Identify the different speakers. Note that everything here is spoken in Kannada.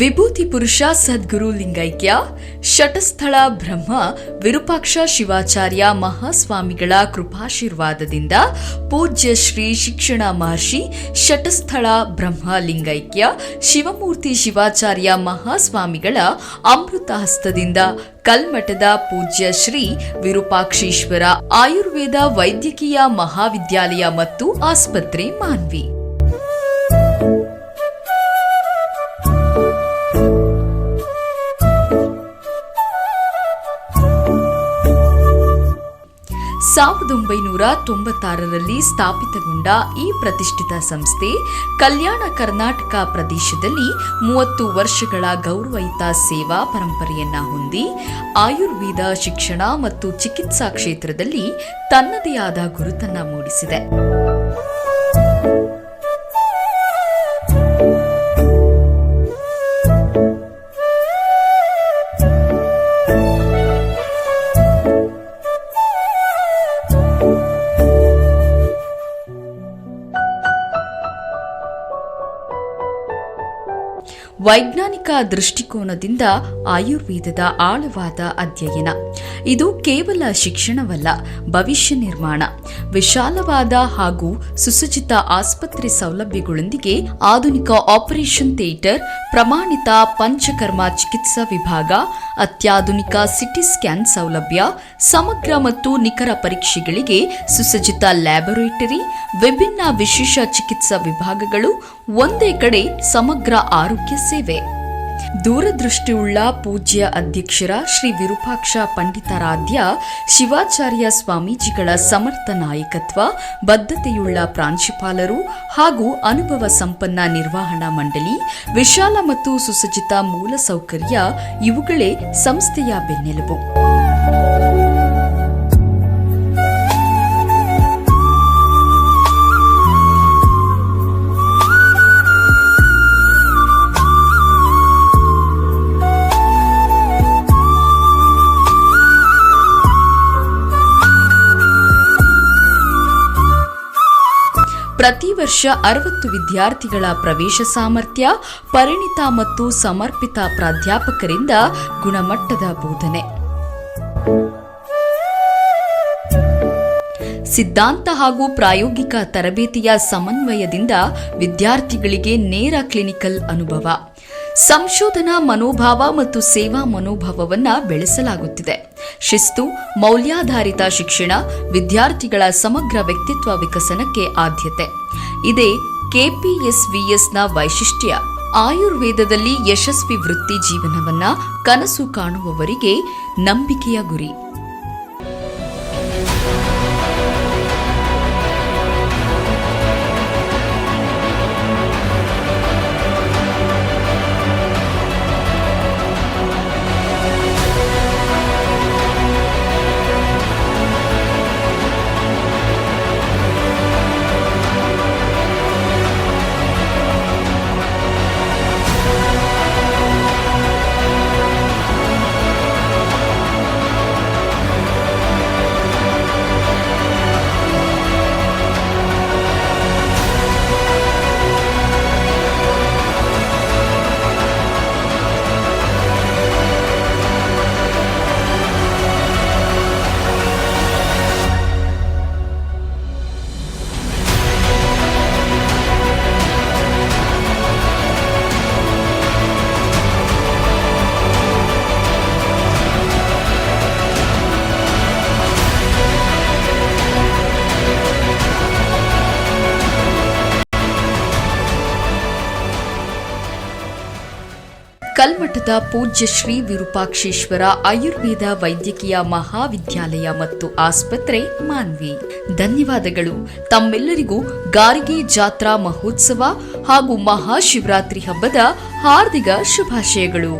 Speaker 1: ವಿಭೂತಿ ಪುರುಷ ಸದ್ಗುರು ಲಿಂಗೈಕ್ಯ ಶಟಸ್ಥಳ ಬ್ರಹ್ಮ ವಿರೂಪಾಕ್ಷ ಶಿವಾಚಾರ್ಯ ಮಹಾಸ್ವಾಮಿಗಳ ಕೃಪಾಶೀರ್ವಾದದಿಂದ ಪೂಜ್ಯ ಶ್ರೀ ಶಿಕ್ಷಣ ಮಹರ್ಷಿ ಶಟಸ್ಥಳ ಬ್ರಹ್ಮ ಲಿಂಗೈಕ್ಯ ಶಿವಮೂರ್ತಿ ಶಿವಾಚಾರ್ಯ ಮಹಾಸ್ವಾಮಿಗಳ ಅಮೃತ ಹಸ್ತದಿಂದ ಕಲ್ಮಠದ ಪೂಜ್ಯ ಶ್ರೀ ವಿರೂಪಾಕ್ಷೇಶ್ವರ ಆಯುರ್ವೇದ ವೈದ್ಯಕೀಯ ಮಹಾವಿದ್ಯಾಲಯ ಮತ್ತು ಆಸ್ಪತ್ರೆ ಮಾನ್ವಿ. ಸಾವಿರದ 1996ರಲ್ಲಿ ಸ್ಥಾಪಿತಗೊಂಡ ಈ ಪ್ರತಿಷ್ಠಿತ ಸಂಸ್ಥೆ ಕಲ್ಯಾಣ ಕರ್ನಾಟಕ ಪ್ರದೇಶದಲ್ಲಿ 30 ವರ್ಷಗಳ ಗೌರವಯುತ ಸೇವಾ ಪರಂಪರೆಯನ್ನ ಹೊಂದಿ ಆಯುರ್ವೇದ ಶಿಕ್ಷಣ ಮತ್ತು ಚಿಕಿತ್ಸಾ ಕ್ಷೇತ್ರದಲ್ಲಿ ತನ್ನದೇ ಆದ ಗುರುತನ್ನ ಮೂಡಿಸಿದೆ. ವೈಜ್ಞಾನಿಕ ದೃಷ್ಟಿಕೋನದಿಂದ ಆಯುರ್ವೇದದ ಆಳವಾದ ಅಧ್ಯಯನ ಇದು ಕೇವಲ ಶಿಕ್ಷಣವಲ್ಲ, ಭವಿಷ್ಯ ನಿರ್ಮಾಣ. ವಿಶಾಲವಾದ ಹಾಗೂ ಸುಸಜ್ಜಿತ ಆಸ್ಪತ್ರೆ ಸೌಲಭ್ಯಗಳೊಂದಿಗೆ ಆಧುನಿಕ ಆಪರೇಷನ್ ಥಿಯೇಟರ್, ಪ್ರಮಾಣಿತ ಪಂಚಕರ್ಮ ಚಿಕಿತ್ಸಾ ವಿಭಾಗ, ಅತ್ಯಾಧುನಿಕ ಸಿಟಿ ಸ್ಕ್ಯಾನ್ ಸೌಲಭ್ಯ, ಸಮಗ್ರ ಮತ್ತು ನಿಖರ ಪರೀಕ್ಷೆಗಳಿಗೆ ಸುಸಜ್ಜಿತ ಲ್ಯಾಬೊರೇಟರಿ, ವಿಭಿನ್ನ ವಿಶೇಷ ಚಿಕಿತ್ಸಾ ವಿಭಾಗಗಳು, ಒಂದೇ ಕಡೆ ಸಮಗ್ರ ಆರೋಗ್ಯ ಸೇವೆ. ದೂರದೃಷ್ಟಿಯುಳ್ಳ ಪೂಜ್ಯ ಅಧ್ಯಕ್ಷರ ಶ್ರೀ ವಿರೂಪಾಕ್ಷ ಪಂಡಿತಾರಾಧ್ಯ ಶಿವಾಚಾರ್ಯ ಸ್ವಾಮೀಜಿಗಳ ಸಮರ್ಥ ನಾಯಕತ್ವ, ಬದ್ಧತೆಯುಳ್ಳ ಪ್ರಾಂಶುಪಾಲರು ಹಾಗೂ ಅನುಭವ ಸಂಪನ್ನ ನಿರ್ವಹಣಾ ಮಂಡಳಿ, ವಿಶಾಲ ಮತ್ತು ಸುಸಜ್ಜಿತ ಮೂಲಸೌಕರ್ಯ ಇವುಗಳೇ ಸಂಸ್ಥೆಯ ಬೆನ್ನೆಲುಬು. ಪ್ರತಿ ವರ್ಷ 60 ವಿದ್ಯಾರ್ಥಿಗಳ ಪ್ರವೇಶ ಸಾಮರ್ಥ್ಯ, ಪರಿಣಿತ ಮತ್ತು ಸಮರ್ಪಿತ ಪ್ರಾಧ್ಯಾಪಕರಿಂದ ಗುಣಮಟ್ಟದ ಬೋಧನೆ. ಸಿದ್ಧಾಂತ ಹಾಗೂ ಪ್ರಾಯೋಗಿಕ ತರಬೇತಿಯ ಸಮನ್ವಯದಿಂದ ವಿದ್ಯಾರ್ಥಿಗಳಿಗೆ ನೇರ ಕ್ಲಿನಿಕಲ್ ಅನುಭವ, ಸಂಶೋಧನಾ ಮನೋಭಾವ ಮತ್ತು ಸೇವಾ ಮನೋಭಾವವನ್ನು ಬೆಳೆಸಲಾಗುತ್ತಿದೆ. ಶಿಸ್ತು, ಮೌಲ್ಯಾಧಾರಿತ ಶಿಕ್ಷಣ, ವಿದ್ಯಾರ್ಥಿಗಳ ಸಮಗ್ರ ವ್ಯಕ್ತಿತ್ವ ವಿಕಸನಕ್ಕೆ ಆದ್ಯತೆ. ಇದೇ ಕೆಪಿಎಸ್ವಿಎಸ್ನ ವೈಶಿಷ್ಟ್ಯ. ಆಯುರ್ವೇದದಲ್ಲಿ ಯಶಸ್ವಿ ವೃತ್ತಿ ಜೀವನವನ್ನ ಕನಸು ಕಾಣುವವರಿಗೆ ನಂಬಿಕೆಯ ಗುರಿ. ಕಲ್ಮಠದ ಪೂಜ್ಯ ಶ್ರೀ ವಿರೂಪಾಕ್ಷೇಶ್ವರ ಆಯುರ್ವೇದ ವೈದ್ಯಕೀಯ ಮಹಾವಿದ್ಯಾಲಯ ಮತ್ತು ಆಸ್ಪತ್ರೆ ಮಾನ್ವಿ. ಧನ್ಯವಾದಗಳು. ತಮ್ಮೆಲ್ಲರಿಗೂ ಗಾರಿಗೆ ಜಾತ್ರಾ ಮಹೋತ್ಸವ ಹಾಗೂ ಮಹಾಶಿವರಾತ್ರಿ ಹಬ್ಬದ ಹಾರ್ದಿಕ ಶುಭಾಶಯಗಳು.